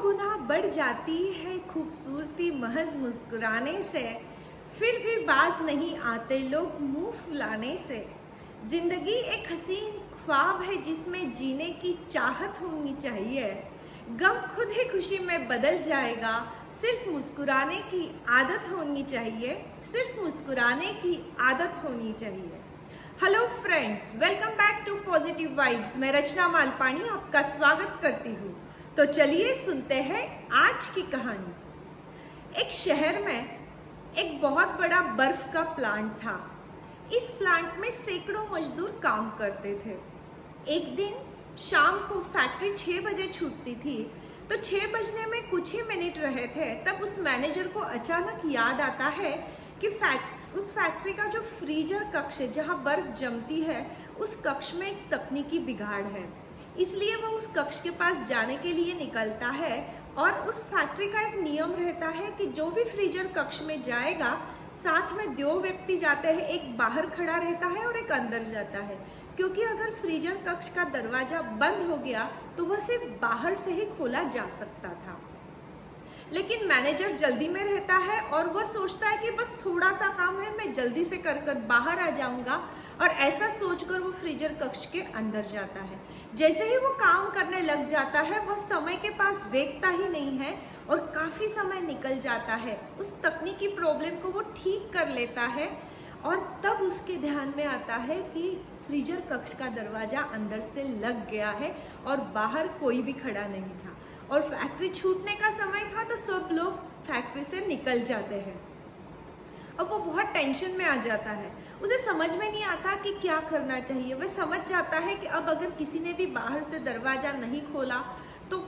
गुना बढ़ जाती है खूबसूरती महज मुस्कुराने से, फिर भी बाज नहीं आते लोग मुंह फुलाने से। जिंदगी एक हसीन ख्वाब है जिसमें जीने की चाहत होनी चाहिए। गम खुद ही खुशी में बदल जाएगा, सिर्फ मुस्कुराने की आदत होनी चाहिए, सिर्फ मुस्कुराने की आदत होनी चाहिए। Hello friends, welcome back to positive vibes. मैं रचना मालपानी आपका स्वागत करती हूँ। तो चलिए सुनते हैं आज की कहानी। एक शहर में एक बहुत बड़ा बर्फ का प्लांट था। इस प्लांट में सैकड़ों मजदूर काम करते थे। एक दिन शाम को फैक्ट्री 6 बजे छूटती थी, तो 6 बजने में कुछ ही मिनट रहे थे तब उस मैनेजर को अचानक याद आता है कि उस फैक्ट्री का जो फ्रीजर कक्ष है जहाँ बर्फ जमती है, उस कक्ष में एक तकनीकी बिगाड़ है। इसलिए वो उस कक्ष के पास जाने के लिए निकलता है और उस फैक्ट्री का एक नियम रहता है कि जो भी फ्रीजर कक्ष में जाएगा, साथ में 2 व्यक्ति जाते हैं, एक बाहर खड़ा रहता है और एक अंदर जाता है, क्योंकि अगर फ्रीजर कक्ष का दरवाजा बंद हो गया तो वह सिर्फ बाहर से ही खोला जा सकता था। लेकिन मैनेजर जल्दी में रहता है और वह सोचता है कि बस थोड़ा सा काम है, मैं जल्दी से कर बाहर आ जाऊंगा, और ऐसा सोचकर वो फ्रीजर कक्ष के अंदर जाता है। जैसे ही वो काम करने लग जाता है, वह समय के पास देखता ही नहीं है और काफ़ी समय निकल जाता है। उस तकनीकी प्रॉब्लम को वो ठीक कर लेता है और तब उसके ध्यान में आता है कि फ्रीजर कक्ष का दरवाज़ा अंदर से लग गया है और बाहर कोई भी खड़ा नहीं था, और फैक्ट्री छूटने का समय था, तो सब लोग फैक्ट्री से निकल जाते हैं। अब वो बहुत टेंशन में आ जाता है। उसे समझ में नहीं आता कि क्या करना चाहिए। वह समझ जाता है कि अब अगर किसी ने भी बाहर से दरवाज़ा नहीं खोला तो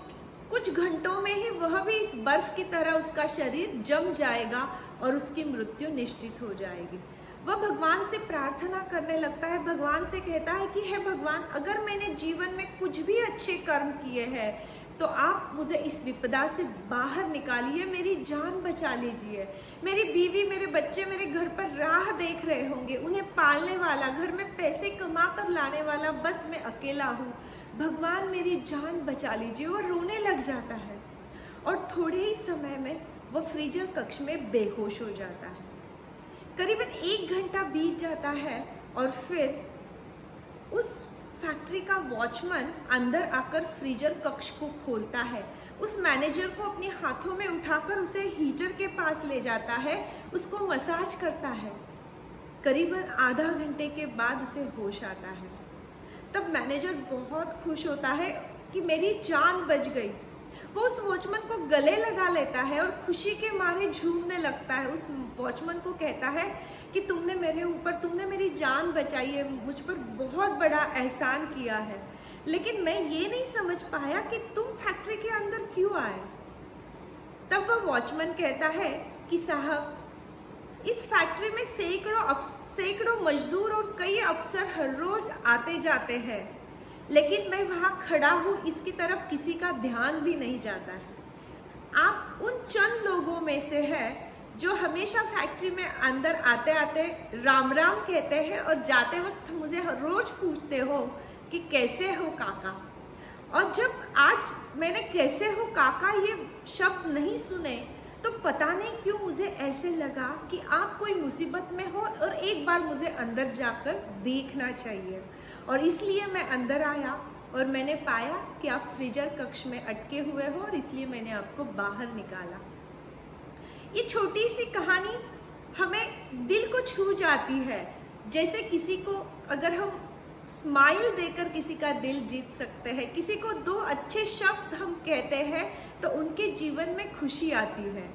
कुछ घंटों में ही वह भी इस बर्फ़ की तरह उसका शरीर जम जाएगा और उसकी मृत्यु निश्चित हो जाएगी। वह भगवान से प्रार्थना करने लगता है, भगवान से कहता है कि हे भगवान, अगर मैंने जीवन में कुछ भी अच्छे कर्म किए हैं तो आप मुझे इस विपदा से बाहर निकालिए, मेरी जान बचा लीजिए। मेरी बीवी, मेरे बच्चे मेरे घर पर राह देख रहे होंगे, उन्हें पालने वाला, घर में पैसे कमा कर लाने वाला बस मैं अकेला हूँ। भगवान मेरी जान बचा लीजिए। वो रोने लग जाता है और थोड़े ही समय में वो फ्रीजर कक्ष में बेहोश हो जाता है। करीबन 1 घंटा बीत जाता है और फिर उस फैक्ट्री का वॉचमैन अंदर आकर फ्रीजर कक्ष को खोलता है। उस मैनेजर को अपने हाथों में उठाकर उसे हीटर के पास ले जाता है, उसको मसाज करता है। करीबन आधा घंटे के बाद उसे होश आता है। तब मैनेजर बहुत खुश होता है कि मेरी जान बच गई। वो उस वॉचमैन को गले लगा लेता है और खुशी के मारे झूमने लगता है। उस वॉचमैन को कहता है कि तुमने मेरी जान बचाई है, मुझ पर बहुत बड़ा एहसान किया है, लेकिन मैं ये नहीं समझ पाया कि तुम फैक्ट्री के अंदर क्यों आए। तब वह वॉचमैन कहता है कि साहब, इस फैक्ट्री में सैकड़ों मजदूर और कई अफसर हर रोज आते जाते हैं, लेकिन मैं वहाँ खड़ा हूँ, इसकी तरफ किसी का ध्यान भी नहीं जाता है। आप उन चंद लोगों में से हैं जो हमेशा फैक्ट्री में अंदर आते आते राम राम कहते हैं और जाते वक्त मुझे रोज पूछते हो कि कैसे हो काका। और जब आज मैंने कैसे हो काका ये शब्द नहीं सुने, तो पता नहीं क्यों मुझे ऐसे लगा कि आप कोई मुसीबत में हो और एक बार मुझे अंदर जाकर देखना चाहिए। और इसलिए मैं अंदर आया और मैंने पाया कि आप फ्रीजर कक्ष में अटके हुए हो, और इसलिए मैंने आपको बाहर निकाला। ये छोटी सी कहानी हमें दिल को छू जाती है। जैसे किसी को अगर हम स्माइल देकर किसी का दिल जीत सकते हैं, किसी को 2 अच्छे शब्द हम कहते हैं तो उनके जीवन में खुशी आती है।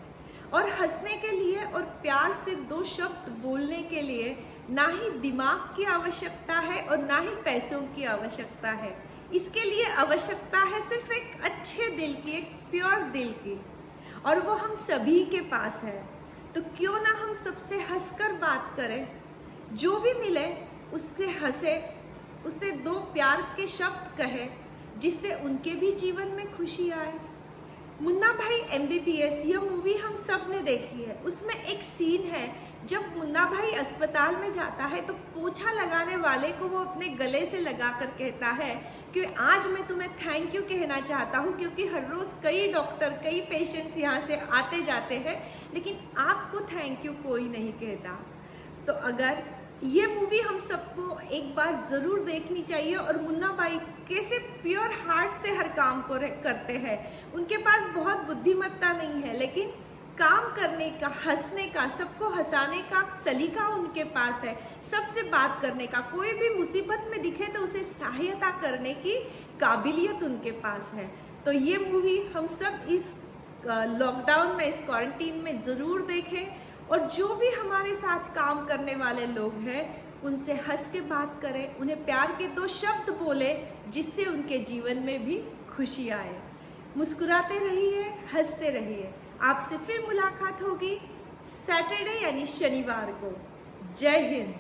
और हंसने के लिए और प्यार से 2 शब्द बोलने के लिए ना ही दिमाग की आवश्यकता है और ना ही पैसों की आवश्यकता है। इसके लिए आवश्यकता है सिर्फ एक अच्छे दिल की, एक प्योर दिल की, और वो हम सभी के पास है। तो क्यों ना हम सबसे हंसकर बात करें, जो भी मिले उससे हंसे, उससे 2 प्यार के शब्द कहे, जिससे उनके भी जीवन में खुशी आए। मुन्ना भाई MBBS, यह मूवी हम सब ने देखी है। उसमें एक सीन है जब मुन्ना भाई अस्पताल में जाता है तो पोछा लगाने वाले को वो अपने गले से लगा कर कहता है कि आज मैं तुम्हें थैंक यू कहना चाहता हूँ, क्योंकि हर रोज़ कई डॉक्टर कई पेशेंट्स यहाँ से आते जाते हैं, लेकिन आपको थैंक यू कोई नहीं कहता। तो अगर ये मूवी हम सबको एक बार ज़रूर देखनी चाहिए। और मुन्ना भाई कैसे प्योर हार्ट से हर काम को करते हैं। उनके पास बहुत बुद्धिमत्ता नहीं है, लेकिन काम करने का, हंसने का, सबको हंसाने का सलीका उनके पास है, सबसे बात करने का, कोई भी मुसीबत में दिखे तो उसे सहायता करने की काबिलियत उनके पास है। तो ये मूवी हम सब इस लॉकडाउन में, इस क्वारंटीन में ज़रूर देखें। और जो भी हमारे साथ काम करने वाले लोग हैं उनसे हंस के बात करें, उन्हें प्यार के 2 शब्द बोले जिससे उनके जीवन में भी खुशी आए। मुस्कुराते रहिए, हंसते रहिए। आपसे फिर मुलाकात होगी सैटरडे यानी शनिवार को। जय हिंद।